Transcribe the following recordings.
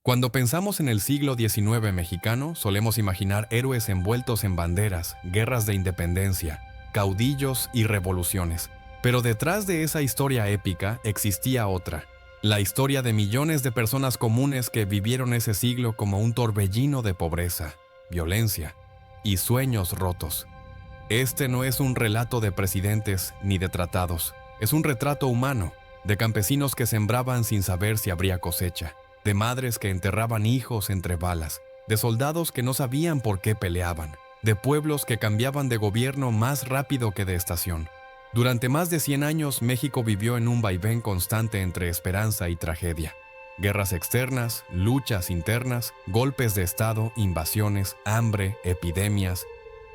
Cuando pensamos en el siglo XIX mexicano, solemos imaginar héroes envueltos en banderas, guerras de independencia, caudillos y revoluciones. Pero detrás de esa historia épica existía otra, la historia de millones de personas comunes que vivieron ese siglo como un torbellino de pobreza, violencia y sueños rotos. Este no es un relato de presidentes ni de tratados, es un retrato humano, de campesinos que sembraban sin saber si habría cosecha, de madres que enterraban hijos entre balas, de soldados que no sabían por qué peleaban, de pueblos que cambiaban de gobierno más rápido que de estación. Durante más de 100 años, México vivió en un vaivén constante entre esperanza y tragedia. Guerras externas, luchas internas, golpes de Estado, invasiones, hambre, epidemias,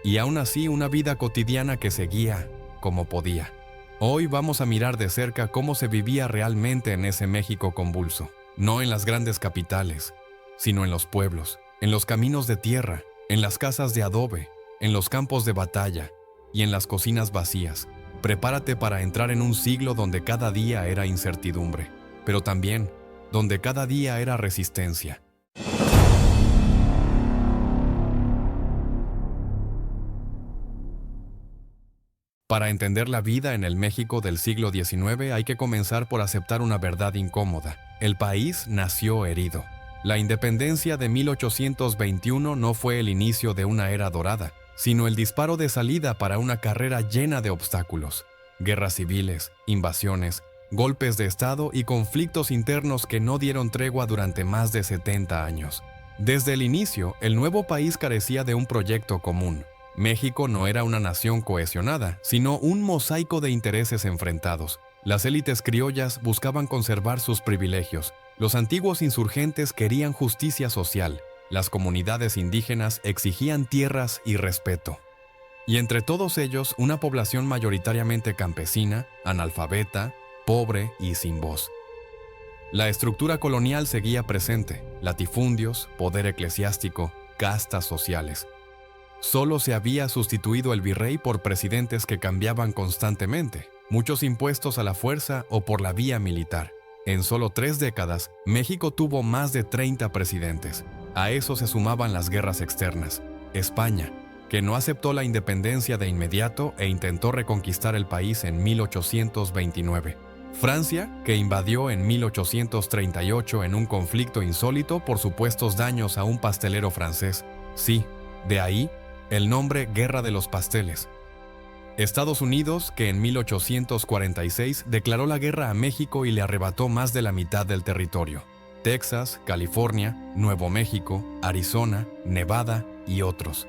y aún así una vida cotidiana que seguía como podía. Hoy vamos a mirar de cerca cómo se vivía realmente en ese México convulso. No en las grandes capitales, sino en los pueblos, en los caminos de tierra, en las casas de adobe, en los campos de batalla y en las cocinas vacías. Prepárate para entrar en un siglo donde cada día era incertidumbre, pero también donde cada día era resistencia. Para entender la vida en el México del siglo XIX hay que comenzar por aceptar una verdad incómoda. El país nació herido. La independencia de 1821 no fue el inicio de una era dorada, sino el disparo de salida para una carrera llena de obstáculos. Guerras civiles, invasiones, golpes de Estado y conflictos internos que no dieron tregua durante más de 70 años. Desde el inicio, el nuevo país carecía de un proyecto común. México no era una nación cohesionada, sino un mosaico de intereses enfrentados. Las élites criollas buscaban conservar sus privilegios, los antiguos insurgentes querían justicia social, las comunidades indígenas exigían tierras y respeto. Y entre todos ellos, una población mayoritariamente campesina, analfabeta, pobre y sin voz. La estructura colonial seguía presente, latifundios, poder eclesiástico, castas sociales. Solo se había sustituido el virrey por presidentes que cambiaban constantemente, muchos impuestos a la fuerza o por la vía militar. En solo 3 décadas, México tuvo más de 30 presidentes. A eso se sumaban las guerras externas. España, que no aceptó la independencia de inmediato e intentó reconquistar el país en 1829. Francia, que invadió en 1838 en un conflicto insólito por supuestos daños a un pastelero francés. Sí, de ahí el nombre Guerra de los Pasteles. Estados Unidos, que en 1846 declaró la guerra a México y le arrebató más de la mitad del territorio. Texas, California, Nuevo México, Arizona, Nevada y otros.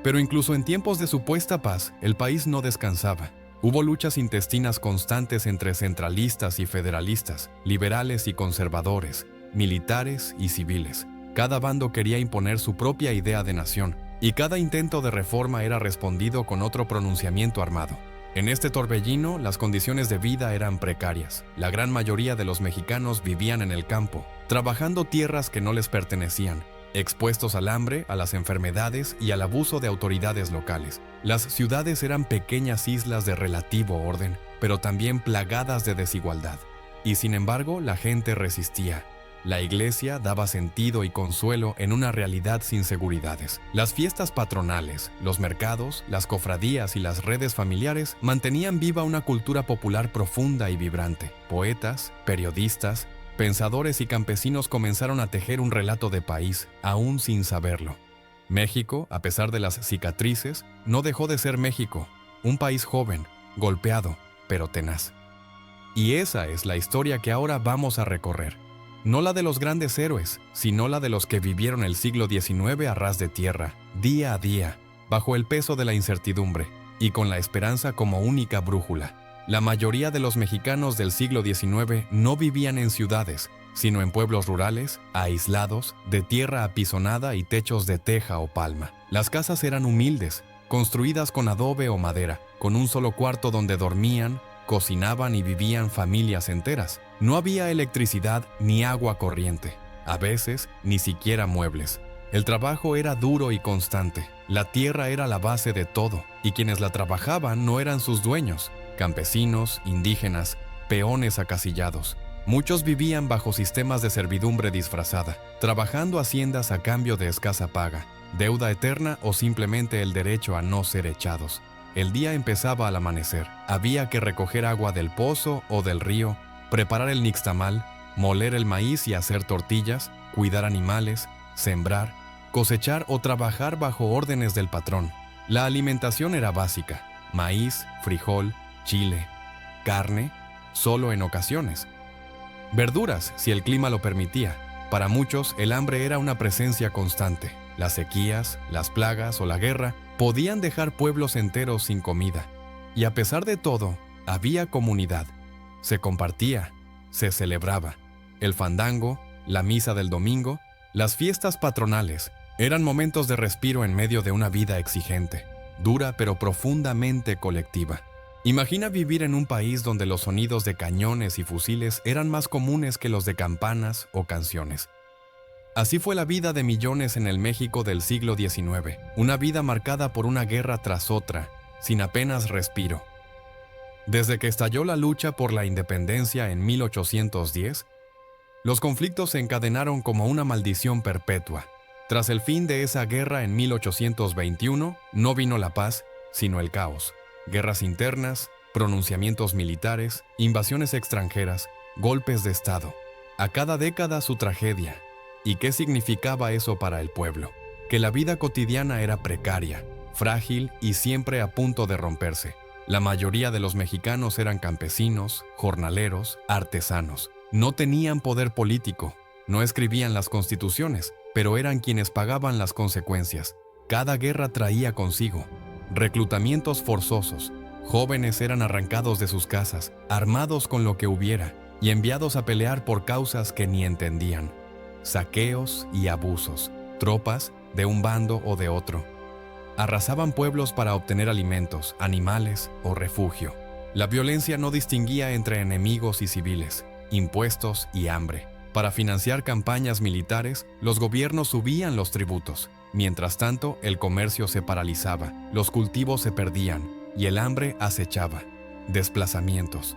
Pero incluso en tiempos de supuesta paz, el país no descansaba. Hubo luchas intestinas constantes entre centralistas y federalistas, liberales y conservadores, militares y civiles. Cada bando quería imponer su propia idea de nación, y cada intento de reforma era respondido con otro pronunciamiento armado. En este torbellino, las condiciones de vida eran precarias. La gran mayoría de los mexicanos vivían en el campo, trabajando tierras que no les pertenecían, expuestos al hambre, a las enfermedades y al abuso de autoridades locales. Las ciudades eran pequeñas islas de relativo orden, pero también plagadas de desigualdad. Y sin embargo, la gente resistía. La iglesia daba sentido y consuelo en una realidad sin seguridades. Las fiestas patronales, los mercados, las cofradías y las redes familiares mantenían viva una cultura popular profunda y vibrante. Poetas, periodistas, pensadores y campesinos comenzaron a tejer un relato de país, aún sin saberlo. México, a pesar de las cicatrices, no dejó de ser México, un país joven, golpeado, pero tenaz. Y esa es la historia que ahora vamos a recorrer. No la de los grandes héroes, sino la de los que vivieron el siglo XIX a ras de tierra, día a día, bajo el peso de la incertidumbre y con la esperanza como única brújula. La mayoría de los mexicanos del siglo XIX no vivían en ciudades, sino en pueblos rurales, aislados, de tierra apisonada y techos de teja o palma. Las casas eran humildes, construidas con adobe o madera, con un solo cuarto donde dormían, cocinaban y vivían familias enteras. No había electricidad ni agua corriente, a veces ni siquiera muebles. El trabajo era duro y constante. La tierra era la base de todo, y quienes la trabajaban no eran sus dueños, campesinos, indígenas, peones acasillados. Muchos vivían bajo sistemas de servidumbre disfrazada, trabajando haciendas a cambio de escasa paga, deuda eterna o simplemente el derecho a no ser echados. El día empezaba al amanecer. Había que recoger agua del pozo o del río, preparar el nixtamal, moler el maíz y hacer tortillas, cuidar animales, sembrar, cosechar o trabajar bajo órdenes del patrón. La alimentación era básica: maíz, frijol, chile, carne, solo en ocasiones. Verduras, si el clima lo permitía. Para muchos, el hambre era una presencia constante. Las sequías, las plagas o la guerra podían dejar pueblos enteros sin comida. Y a pesar de todo, había comunidad. Se compartía, se celebraba. El fandango, la misa del domingo, las fiestas patronales, eran momentos de respiro en medio de una vida exigente, dura pero profundamente colectiva. Imagina vivir en un país donde los sonidos de cañones y fusiles eran más comunes que los de campanas o canciones. Así fue la vida de millones en el México del siglo XIX, una vida marcada por una guerra tras otra, sin apenas respiro. Desde que estalló la lucha por la independencia en 1810, los conflictos se encadenaron como una maldición perpetua. Tras el fin de esa guerra en 1821, no vino la paz, sino el caos. Guerras internas, pronunciamientos militares, invasiones extranjeras, golpes de Estado. A cada década su tragedia. ¿Y qué significaba eso para el pueblo? Que la vida cotidiana era precaria, frágil y siempre a punto de romperse. La mayoría de los mexicanos eran campesinos, jornaleros, artesanos. No tenían poder político, no escribían las constituciones, pero eran quienes pagaban las consecuencias. Cada guerra traía consigo reclutamientos forzosos. Jóvenes eran arrancados de sus casas, armados con lo que hubiera, y enviados a pelear por causas que ni entendían. Saqueos y abusos, tropas de un bando o de otro. Arrasaban pueblos para obtener alimentos, animales o refugio. La violencia no distinguía entre enemigos y civiles, impuestos y hambre. Para financiar campañas militares, los gobiernos subían los tributos. Mientras tanto, el comercio se paralizaba, los cultivos se perdían y el hambre acechaba. Desplazamientos.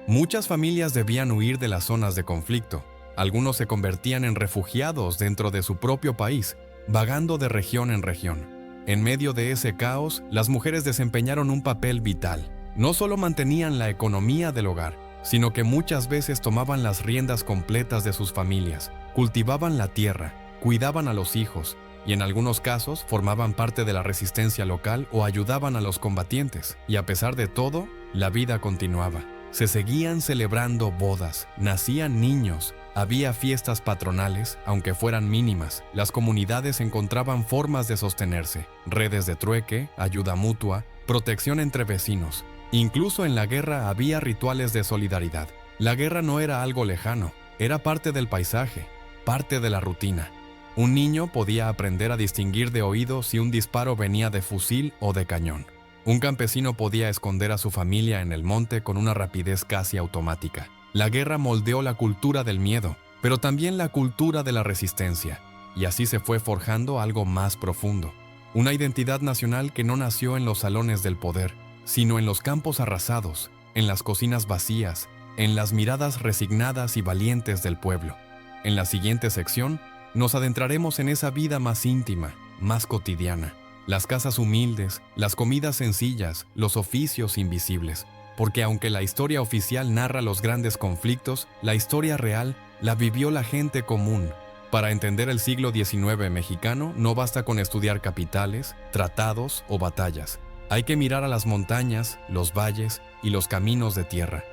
Muchas familias debían huir de las zonas de conflicto. Algunos se convertían en refugiados dentro de su propio país, vagando de región en región. En medio de ese caos, las mujeres desempeñaron un papel vital. No solo mantenían la economía del hogar, sino que muchas veces tomaban las riendas completas de sus familias, cultivaban la tierra, cuidaban a los hijos, y en algunos casos formaban parte de la resistencia local o ayudaban a los combatientes. Y a pesar de todo, la vida continuaba. Se seguían celebrando bodas, nacían niños, había fiestas patronales, aunque fueran mínimas. Las comunidades encontraban formas de sostenerse, redes de trueque, ayuda mutua, protección entre vecinos. Incluso en la guerra había rituales de solidaridad. La guerra no era algo lejano, era parte del paisaje, parte de la rutina. Un niño podía aprender a distinguir de oído si un disparo venía de fusil o de cañón. Un campesino podía esconder a su familia en el monte con una rapidez casi automática. La guerra moldeó la cultura del miedo, pero también la cultura de la resistencia, y así se fue forjando algo más profundo. Una identidad nacional que no nació en los salones del poder, sino en los campos arrasados, en las cocinas vacías, en las miradas resignadas y valientes del pueblo. En la siguiente sección, nos adentraremos en esa vida más íntima, más cotidiana. Las casas humildes, las comidas sencillas, los oficios invisibles. Porque aunque la historia oficial narra los grandes conflictos, la historia real la vivió la gente común. Para entender el siglo XIX mexicano, no basta con estudiar capitales, tratados o batallas. Hay que mirar a las montañas, los valles y los caminos de tierra.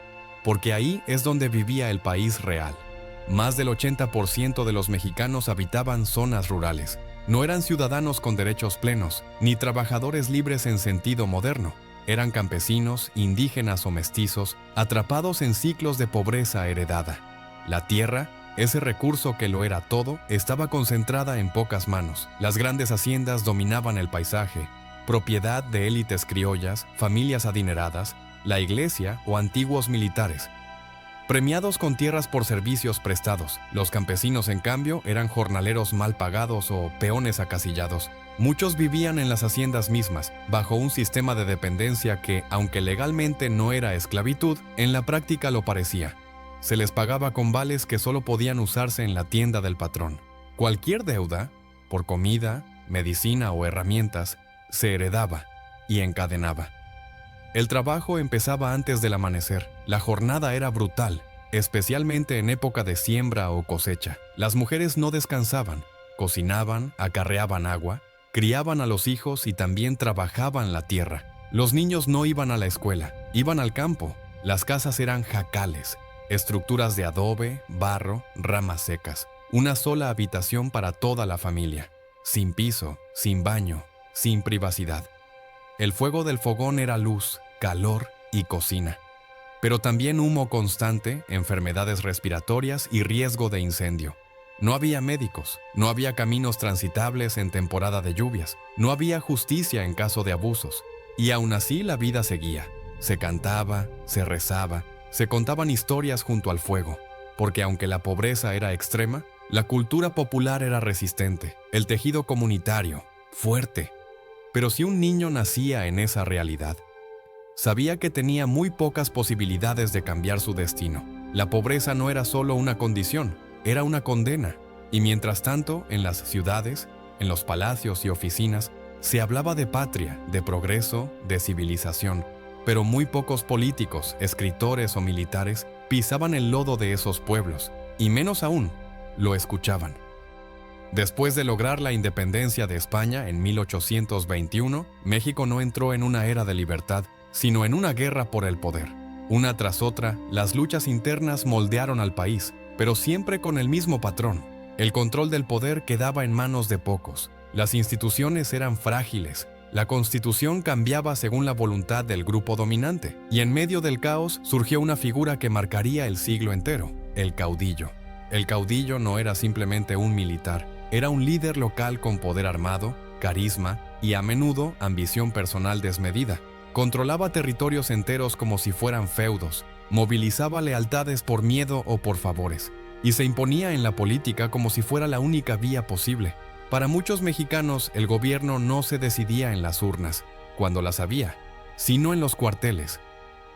Porque ahí es donde vivía el país real. Más del 80% de los mexicanos habitaban zonas rurales. No eran ciudadanos con derechos plenos, ni trabajadores libres en sentido moderno. Eran campesinos, indígenas o mestizos, atrapados en ciclos de pobreza heredada. La tierra, ese recurso que lo era todo, estaba concentrada en pocas manos. Las grandes haciendas dominaban el paisaje, propiedad de élites criollas, familias adineradas, la iglesia o antiguos militares. Premiados con tierras por servicios prestados, los campesinos, en cambio, eran jornaleros mal pagados o peones acasillados. Muchos vivían en las haciendas mismas, bajo un sistema de dependencia que, aunque legalmente no era esclavitud, en la práctica lo parecía. Se les pagaba con vales que solo podían usarse en la tienda del patrón. Cualquier deuda, por comida, medicina o herramientas, se heredaba y encadenaba. El trabajo empezaba antes del amanecer. La jornada era brutal, especialmente en época de siembra o cosecha. Las mujeres no descansaban, cocinaban, acarreaban agua, criaban a los hijos y también trabajaban la tierra. Los niños no iban a la escuela, iban al campo. Las casas eran jacales, estructuras de adobe, barro, ramas secas. Una sola habitación para toda la familia, sin piso, sin baño, sin privacidad. El fuego del fogón era luz, calor y cocina. Pero también humo constante, enfermedades respiratorias y riesgo de incendio. No había médicos, no había caminos transitables en temporada de lluvias, no había justicia en caso de abusos. Y aún así la vida seguía. Se cantaba, se rezaba, se contaban historias junto al fuego, porque aunque la pobreza era extrema, la cultura popular era resistente, el tejido comunitario, fuerte. Pero si un niño nacía en esa realidad, sabía que tenía muy pocas posibilidades de cambiar su destino. La pobreza no era solo una condición, era una condena. Y mientras tanto, en las ciudades, en los palacios y oficinas, se hablaba de patria, de progreso, de civilización, pero muy pocos políticos, escritores o militares pisaban el lodo de esos pueblos, y menos aún, lo escuchaban. Después de lograr la independencia de España en 1821, México no entró en una era de libertad, sino en una guerra por el poder. Una tras otra, las luchas internas moldearon al país, pero siempre con el mismo patrón. El control del poder quedaba en manos de pocos. Las instituciones eran frágiles. La Constitución cambiaba según la voluntad del grupo dominante. Y en medio del caos surgió una figura que marcaría el siglo entero: el caudillo. El caudillo no era simplemente un militar, era un líder local con poder armado, carisma y a menudo ambición personal desmedida. Controlaba territorios enteros como si fueran feudos, movilizaba lealtades por miedo o por favores, y se imponía en la política como si fuera la única vía posible. Para muchos mexicanos, el gobierno no se decidía en las urnas, cuando las había, sino en los cuarteles.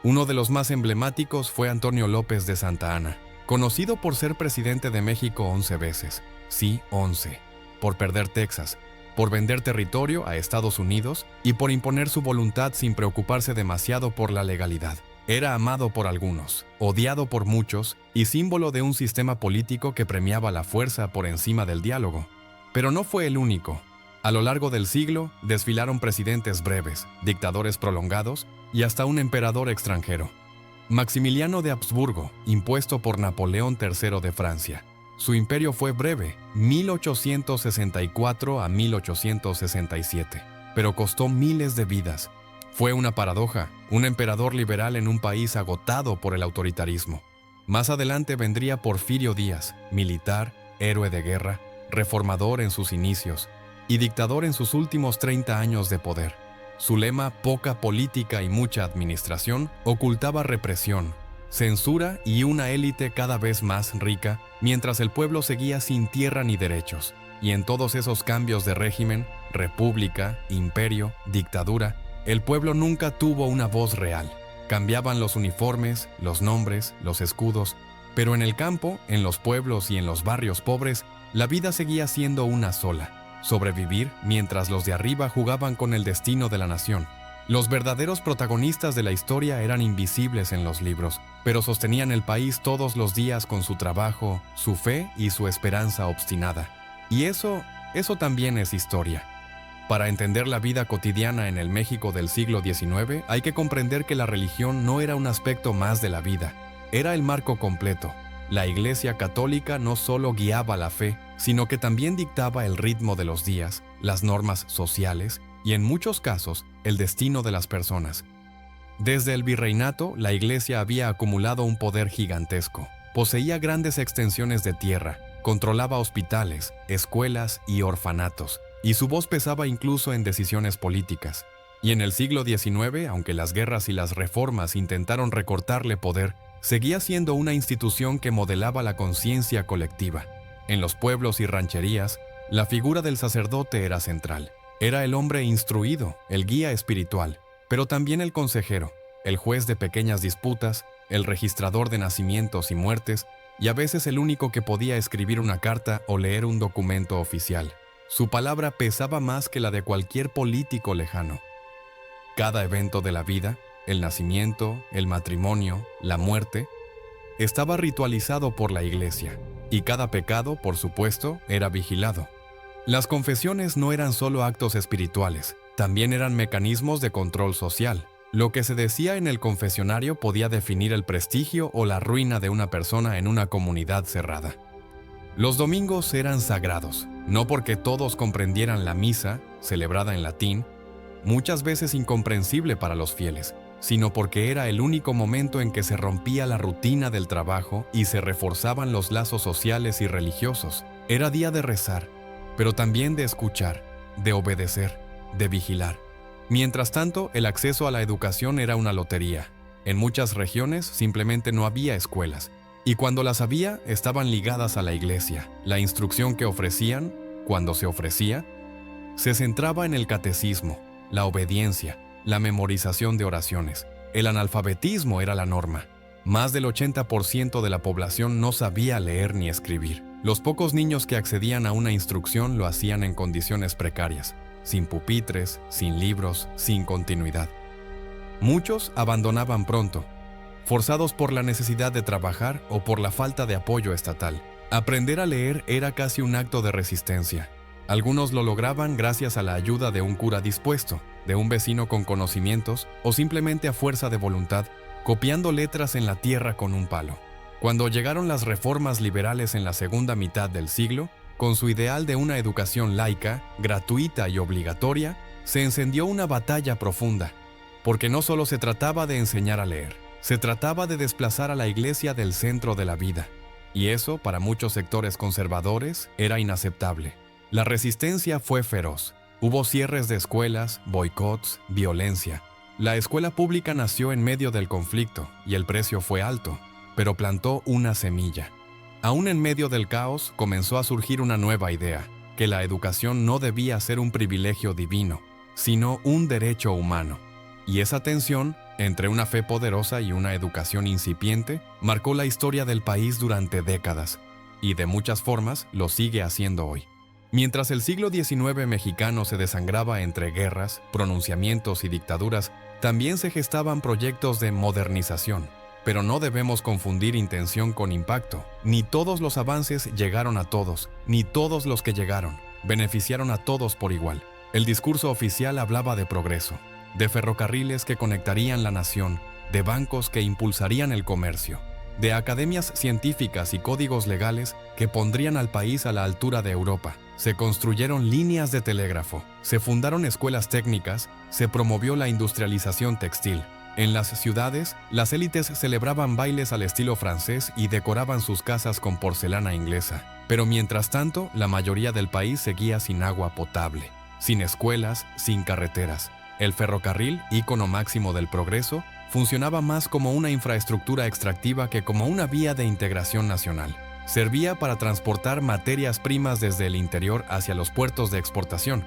Uno de los más emblemáticos fue Antonio López de Santa Anna, conocido por ser presidente de México 11 veces, sí, 11, por perder Texas, por vender territorio a Estados Unidos y por imponer su voluntad sin preocuparse demasiado por la legalidad. Era amado por algunos, odiado por muchos y símbolo de un sistema político que premiaba la fuerza por encima del diálogo. Pero no fue el único. A lo largo del siglo, desfilaron presidentes breves, dictadores prolongados y hasta un emperador extranjero. Maximiliano de Habsburgo, impuesto por Napoleón III de Francia. Su imperio fue breve, 1864 a 1867, pero costó miles de vidas. Fue una paradoja, un emperador liberal en un país agotado por el autoritarismo. Más adelante vendría Porfirio Díaz, militar, héroe de guerra, reformador en sus inicios y dictador en sus últimos 30 años de poder. Su lema, poca política y mucha administración, ocultaba represión, censura y una élite cada vez más rica, mientras el pueblo seguía sin tierra ni derechos. Y en todos esos cambios de régimen, república, imperio, dictadura, el pueblo nunca tuvo una voz real. Cambiaban los uniformes, los nombres, los escudos, pero en el campo, en los pueblos y en los barrios pobres, la vida seguía siendo una sola: sobrevivir mientras los de arriba jugaban con el destino de la nación. Los verdaderos protagonistas de la historia eran invisibles en los libros, pero sostenían el país todos los días con su trabajo, su fe y su esperanza obstinada. Y eso también es historia. Para entender la vida cotidiana en el México del siglo XIX, hay que comprender que la religión no era un aspecto más de la vida, era el marco completo. La Iglesia Católica no solo guiaba la fe, sino que también dictaba el ritmo de los días, las normas sociales y, en muchos casos, el destino de las personas. Desde el virreinato, la Iglesia había acumulado un poder gigantesco. Poseía grandes extensiones de tierra, controlaba hospitales, escuelas y orfanatos, y su voz pesaba incluso en decisiones políticas. Y en el siglo XIX, aunque las guerras y las reformas intentaron recortarle poder, seguía siendo una institución que modelaba la conciencia colectiva. En los pueblos y rancherías, la figura del sacerdote era central. Era el hombre instruido, el guía espiritual, pero también el consejero, el juez de pequeñas disputas el registrador de nacimientos y muertes, y a veces el único que podía escribir una carta o leer un documento oficial. Su palabra pesaba más que la de cualquier político lejano. Cada evento de la vida, el nacimiento, el matrimonio, la muerte, estaba ritualizado por la Iglesia, y cada pecado, por supuesto, era vigilado. Las confesiones no eran solo actos espirituales, también eran mecanismos de control social. Lo que se decía en el confesionario podía definir el prestigio o la ruina de una persona en una comunidad cerrada. Los domingos eran sagrados, no porque todos comprendieran la misa, celebrada en latín, muchas veces incomprensible para los fieles, sino porque era el único momento en que se rompía la rutina del trabajo y se reforzaban los lazos sociales y religiosos. Era día de rezar, pero también de escuchar, de obedecer, de vigilar. Mientras tanto, el acceso a la educación era una lotería. En muchas regiones simplemente no había escuelas, y cuando las había, estaban ligadas a la iglesia. La instrucción que ofrecían, cuando se ofrecía, se centraba en el catecismo, la obediencia, la memorización de oraciones. El analfabetismo era la norma. Más del 80% de la población no sabía leer ni escribir. Los pocos niños que accedían a una instrucción lo hacían en condiciones precarias, sin pupitres, sin libros, sin continuidad. Muchos abandonaban pronto, forzados por la necesidad de trabajar o por la falta de apoyo estatal. Aprender a leer era casi un acto de resistencia. Algunos lo lograban gracias a la ayuda de un cura dispuesto, de un vecino con conocimientos o simplemente a fuerza de voluntad, copiando letras en la tierra con un palo. Cuando llegaron las reformas liberales en la segunda mitad del siglo, con su ideal de una educación laica, gratuita y obligatoria, se encendió una batalla profunda, porque no solo se trataba de enseñar a leer, se trataba de desplazar a la iglesia del centro de la vida, y eso, para muchos sectores conservadores, era inaceptable. La resistencia fue feroz. Hubo cierres de escuelas, boicots, violencia. La escuela pública nació en medio del conflicto, y el precio fue alto, pero plantó una semilla. Aún en medio del caos, comenzó a surgir una nueva idea, que la educación no debía ser un privilegio divino, sino un derecho humano. Y esa tensión, entre una fe poderosa y una educación incipiente, marcó la historia del país durante décadas, y de muchas formas lo sigue haciendo hoy. Mientras el siglo XIX mexicano se desangraba entre guerras, pronunciamientos y dictaduras, también se gestaban proyectos de modernización. Pero no debemos confundir intención con impacto. Ni todos los avances llegaron a todos, ni todos los que llegaron beneficiaron a todos por igual. El discurso oficial hablaba de progreso, de ferrocarriles que conectarían la nación, de bancos que impulsarían el comercio, de academias científicas y códigos legales que pondrían al país a la altura de Europa. Se construyeron líneas de telégrafo, se fundaron escuelas técnicas, se promovió la industrialización textil. En las ciudades, las élites celebraban bailes al estilo francés y decoraban sus casas con porcelana inglesa. Pero mientras tanto, la mayoría del país seguía sin agua potable, sin escuelas, sin carreteras. El ferrocarril, ícono máximo del progreso, funcionaba más como una infraestructura extractiva que como una vía de integración nacional. Servía para transportar materias primas desde el interior hacia los puertos de exportación,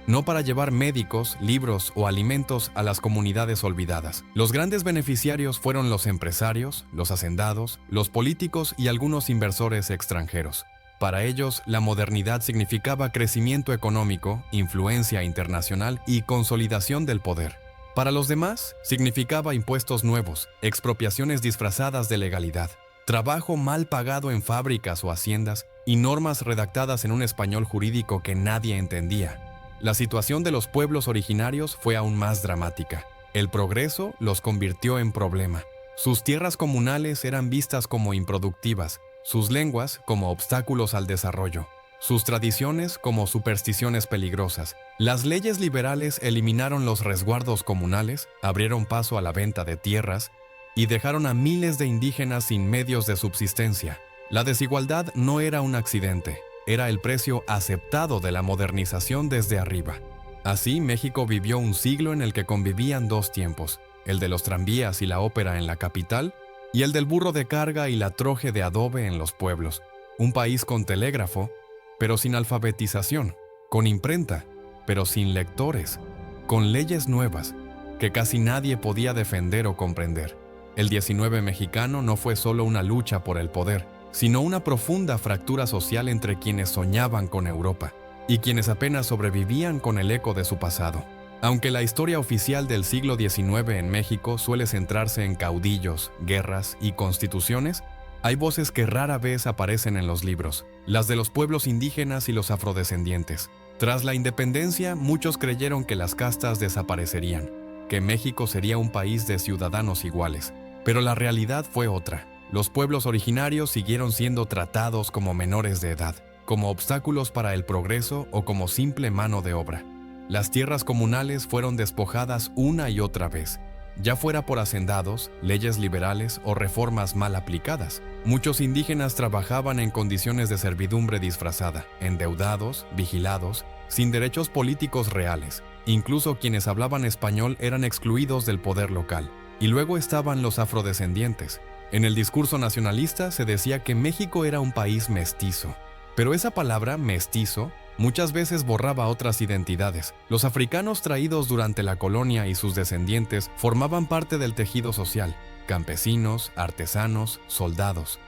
no para llevar médicos, libros o alimentos a las comunidades olvidadas. Los grandes beneficiarios fueron los empresarios, los hacendados, los políticos y algunos inversores extranjeros. Para ellos, la modernidad significaba crecimiento económico, influencia internacional y consolidación del poder. Para los demás, significaba impuestos nuevos, expropiaciones disfrazadas de legalidad, trabajo mal pagado en fábricas o haciendas y normas redactadas en un español jurídico que nadie entendía. La situación de los pueblos originarios fue aún más dramática. El progreso los convirtió en problema. Sus tierras comunales eran vistas como improductivas, sus lenguas como obstáculos al desarrollo, sus tradiciones como supersticiones peligrosas. Las leyes liberales eliminaron los resguardos comunales, abrieron paso a la venta de tierras y dejaron a miles de indígenas sin medios de subsistencia. La desigualdad no era un accidente. Era el precio aceptado de la modernización desde arriba. Así, México vivió un siglo en el que convivían dos tiempos, el de los tranvías y la ópera en la capital, y el del burro de carga y la troje de adobe en los pueblos. Un país con telégrafo, pero sin alfabetización, con imprenta, pero sin lectores, con leyes nuevas, que casi nadie podía defender o comprender. El 19 mexicano no fue solo una lucha por el poder, sino una profunda fractura social entre quienes soñaban con Europa y quienes apenas sobrevivían con el eco de su pasado. Aunque la historia oficial del siglo XIX en México suele centrarse en caudillos, guerras y constituciones, hay voces que rara vez aparecen en los libros, las de los pueblos indígenas y los afrodescendientes. Tras la independencia, muchos creyeron que las castas desaparecerían, que México sería un país de ciudadanos iguales. Pero la realidad fue otra. Los pueblos originarios siguieron siendo tratados como menores de edad, como obstáculos para el progreso o como simple mano de obra. Las tierras comunales fueron despojadas una y otra vez, ya fuera por hacendados, leyes liberales o reformas mal aplicadas. Muchos indígenas trabajaban en condiciones de servidumbre disfrazada, endeudados, vigilados, sin derechos políticos reales. Incluso quienes hablaban español eran excluidos del poder local. Y luego estaban los afrodescendientes. En el discurso nacionalista se decía que México era un país mestizo. Pero esa palabra, mestizo, muchas veces borraba otras identidades. Los africanos traídos durante la colonia y sus descendientes formaban parte del tejido social, campesinos, artesanos, soldados.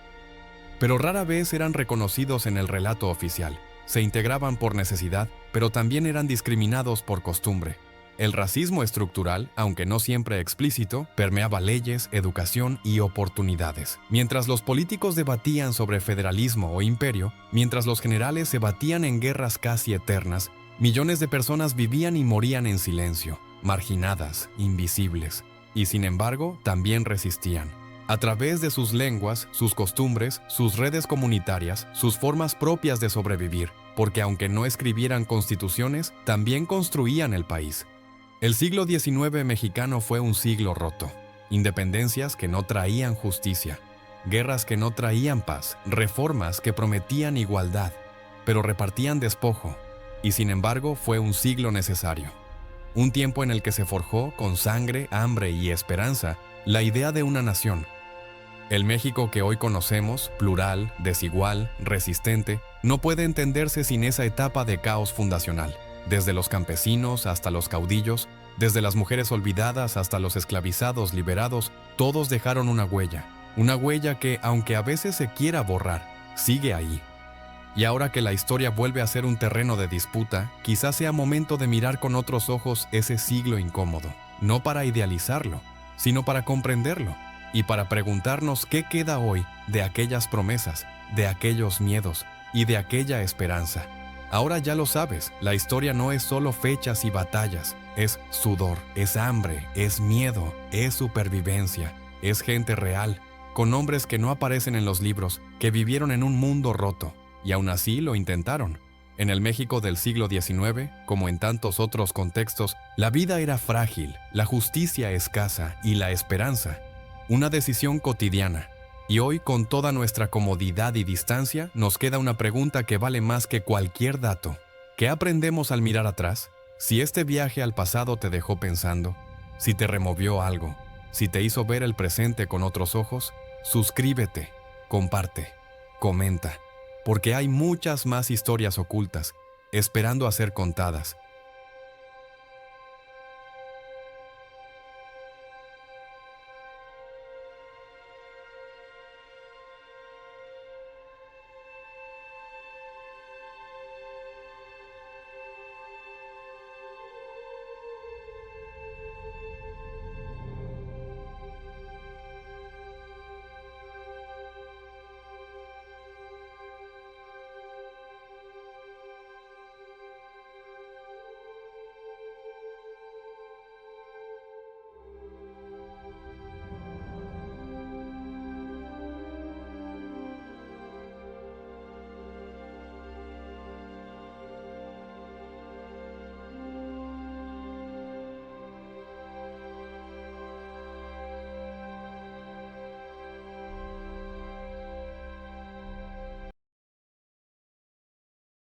Pero rara vez eran reconocidos en el relato oficial. Se integraban por necesidad, pero también eran discriminados por costumbre. El racismo estructural, aunque no siempre explícito, permeaba leyes, educación y oportunidades. Mientras los políticos debatían sobre federalismo o imperio, mientras los generales se batían en guerras casi eternas, millones de personas vivían y morían en silencio, marginadas, invisibles, y sin embargo también resistían. A través de sus lenguas, sus costumbres, sus redes comunitarias, sus formas propias de sobrevivir, porque aunque no escribieran constituciones, también construían el país. El siglo XIX mexicano fue un siglo roto. Independencias que no traían justicia, guerras que no traían paz, reformas que prometían igualdad, pero repartían despojo. Y sin embargo fue un siglo necesario. Un tiempo en el que se forjó con sangre, hambre y esperanza la idea de una nación. El México que hoy conocemos, plural, desigual, resistente, no puede entenderse sin esa etapa de caos fundacional. Desde los campesinos hasta los caudillos, desde las mujeres olvidadas hasta los esclavizados liberados, todos dejaron una huella que, aunque a veces se quiera borrar, sigue ahí. Y ahora que la historia vuelve a ser un terreno de disputa, quizás sea momento de mirar con otros ojos ese siglo incómodo, no para idealizarlo, sino para comprenderlo, y para preguntarnos qué queda hoy de aquellas promesas, de aquellos miedos y de aquella esperanza. Ahora ya lo sabes, la historia no es solo fechas y batallas, es sudor, es hambre, es miedo, es supervivencia, es gente real, con nombres que no aparecen en los libros, que vivieron en un mundo roto, y aún así lo intentaron. En el México del siglo XIX, como en tantos otros contextos, la vida era frágil, la justicia escasa y la esperanza, una decisión cotidiana. Y hoy, con toda nuestra comodidad y distancia, nos queda una pregunta que vale más que cualquier dato. ¿Qué aprendemos al mirar atrás? Si este viaje al pasado te dejó pensando, si te removió algo, si te hizo ver el presente con otros ojos, suscríbete, comparte, comenta, porque hay muchas más historias ocultas, esperando a ser contadas,